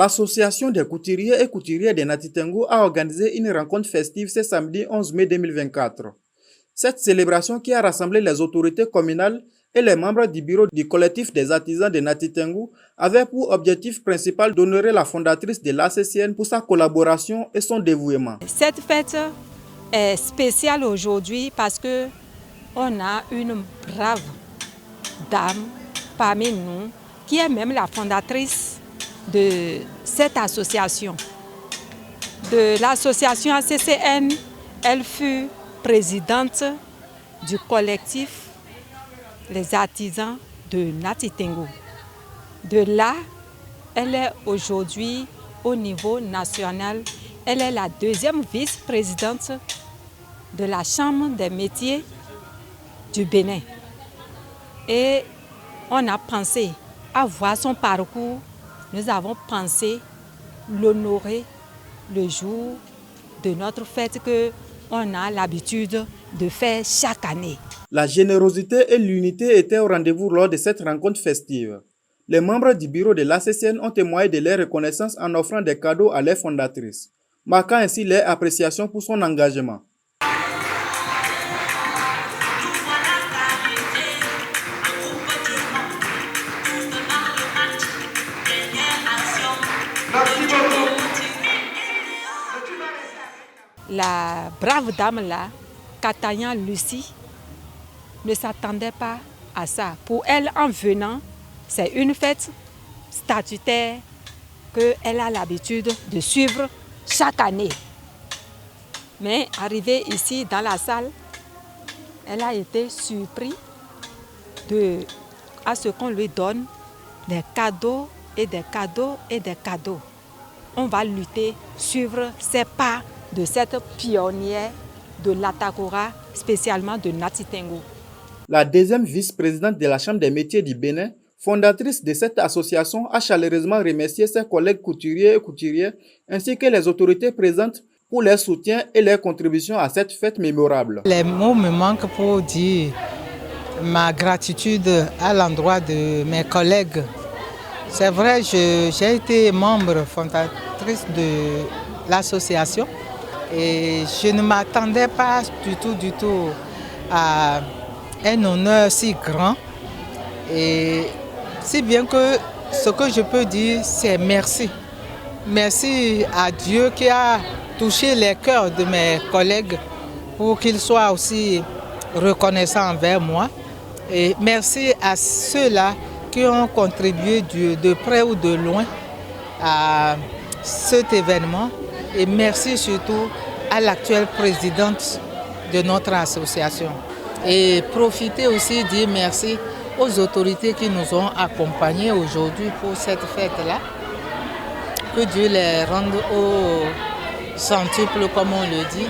L'association des couturiers et couturières de Nati Tengu a organisé une rencontre festive ce samedi 11 mai 2024. Cette célébration qui a rassemblé les autorités communales et les membres du bureau du collectif des artisans de Nati Tengu avait pour objectif principal d'honorer la fondatrice de l'ACCN pour sa collaboration et son dévouement. Cette fête est spéciale aujourd'hui parce que on a une brave dame parmi nous qui est même la fondatrice de cette association. De l'association ACCN, elle fut présidente du collectif Les artisans de Nati Tengu. De là, elle est aujourd'hui au niveau national. Elle est la deuxième vice-présidente de la Chambre des métiers du Bénin. Et on a pensé à voir son parcours. Nous avons pensé l'honorer le jour de notre fête qu'on a l'habitude de faire chaque année. La générosité et l'unité étaient au rendez-vous lors de cette rencontre festive. Les membres du bureau de l'ACCN ont témoigné de leur reconnaissance en offrant des cadeaux à leur fondatrice, marquant ainsi leur appréciation pour son engagement. La brave dame là, Kataya Lucie, ne s'attendait pas à ça. Pour elle, en venant, c'est une fête statutaire qu'elle a l'habitude de suivre chaque année. Mais arrivée ici dans la salle, elle a été surprise à ce qu'on lui donne des cadeaux et des cadeaux et des cadeaux. On va lutter, suivre ses pas de cette pionnière de l'Atakora, spécialement de Nati Tengu. La deuxième vice-présidente de la Chambre des métiers du Bénin, fondatrice de cette association, a chaleureusement remercié ses collègues couturiers et couturières ainsi que les autorités présentes pour leur soutien et leur contribution à cette fête mémorable. Les mots me manquent pour dire ma gratitude à l'endroit de mes collègues. C'est vrai, j'ai été membre fondatrice de l'association et je ne m'attendais pas du tout à un honneur si grand. Et si bien que ce que je peux dire, c'est merci. Merci à Dieu qui a touché les cœurs de mes collègues pour qu'ils soient aussi reconnaissants envers moi. Et merci à ceux-là qui ont contribué de près ou de loin à cet événement. Et merci surtout à l'actuelle présidente de notre association. Et profiter aussi de dire merci aux autorités qui nous ont accompagnés aujourd'hui pour cette fête-là. Que Dieu les rende au centuple, comme on le dit.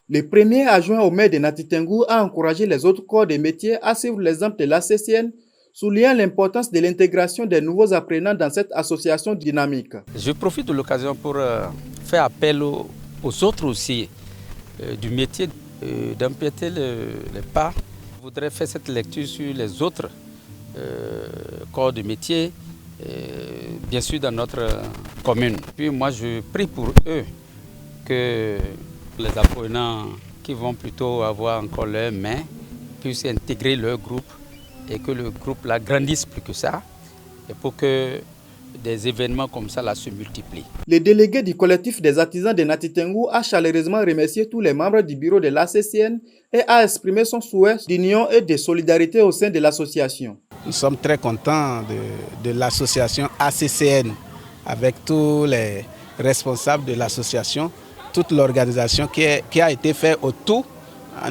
Le premier adjoint au maire de Nati Tengu a encouragé les autres corps de métiers à suivre l'exemple de l'ACCN, soulignant l'importance de l'intégration des nouveaux apprenants dans cette association dynamique. Je profite de l'occasion pour faire appel aux autres aussi du métier d'empiéter les pas. Je voudrais faire cette lecture sur les autres corps de métier, bien sûr dans notre commune. Puis moi je prie pour eux que les apprenants qui vont plutôt avoir encore leurs mains puissent intégrer leur groupe et que le groupe là grandisse plus que ça et pour que des événements comme ça là se multiplient. Le délégué du collectif des artisans de Nati Tengu a chaleureusement remercié tous les membres du bureau de l'ACCN et a exprimé son souhait d'union et de solidarité au sein de l'association. Nous sommes très contents de l'association ACCN avec tous les responsables de l'association. Toute l'organisation qui a été faite autour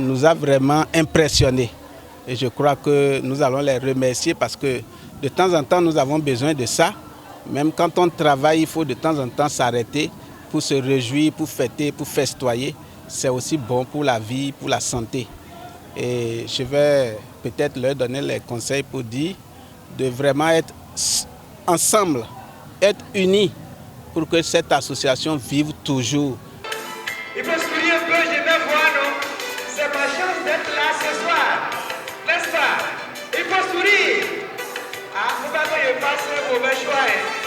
nous a vraiment impressionnés. Et je crois que nous allons les remercier parce que de temps en temps, nous avons besoin de ça. Même quand on travaille, il faut de temps en temps s'arrêter pour se réjouir, pour fêter, pour festoyer. C'est aussi bon pour la vie, pour la santé. Et je vais peut-être leur donner les conseils pour dire de vraiment être ensemble, être unis pour que cette association vive toujours. Il faut sourire un peu, je vais voir, non? C'est ma chance d'être là ce soir, n'est-ce pas? Il faut sourire. Ah, faut pas que je fasse un mauvais choix. Hein?